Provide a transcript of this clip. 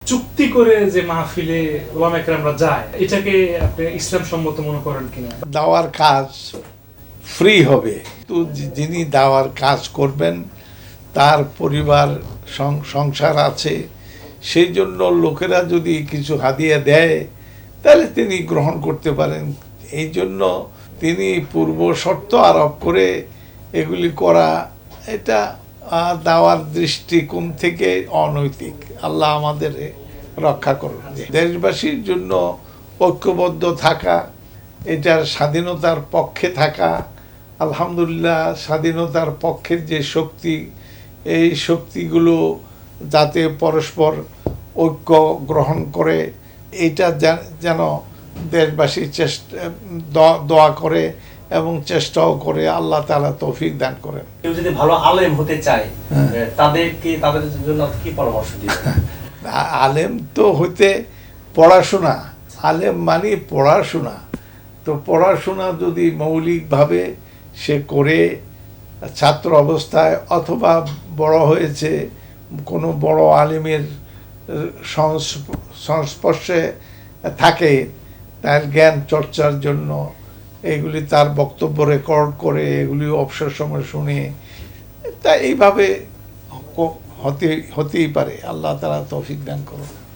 চুক্তি করে যে মাহফিলে ওলামা একরামরা যায়, এটাকে আপনি ইসলাম সম্মত মনে করেন কিনা? দাওয়ার কাজ ফ্রি হবে, তো যিনি দাওয়ার কাজ করবেন তার পরিবার সংসার আছে, সেই জন্য লোকেরা যদি কিছু হাদিয়া দেয় তাহলে তিনি গ্রহণ করতে পারেন। এই জন্য তিনি পূর্ব শর্ত আরোপ করে এগুলি করা, এটা দাওয়ার দৃষ্টিকোণ থেকে অনৈতিক। আল্লাহ আমাদের রক্ষা করুন। দেশবাসীর জন্য ঐক্যবদ্ধ থাকা, এটার স্বাধীনতার পক্ষে থাকা, আলহামদুলিল্লাহ স্বাধীনতার পক্ষের যে শক্তি, এই শক্তিগুলো যাতে পরস্পর ঐক্য গ্রহণ করে, এইটা যেন দেশবাসী দোয়া করে এবং চেষ্টাও করে, আল্লাহ তাআলা তৌফিক দান করেন। কেউ যদি ভালো আলেম হতে চায় তাদের জন্য কি পরামর্শ দিবেন? আলেম তো হইতে পড়াশোনা, আলেম মানে পড়াশোনা। তো পড়াশোনা যদি মৌলিকভাবে সে করে ছাত্র অবস্থায় অথবা বড় হয়েছে কোনো বড় আলেমের সংস্পর্শে থাকে, তার জ্ঞান চর্চার জন্য এগুলি তার বক্তব্য রেকর্ড করে এগুলি অবসর সময় শুনে, তা এইভাবে হতেই পারে। আল্লাহ তাআলা তৌফিক দান করুন।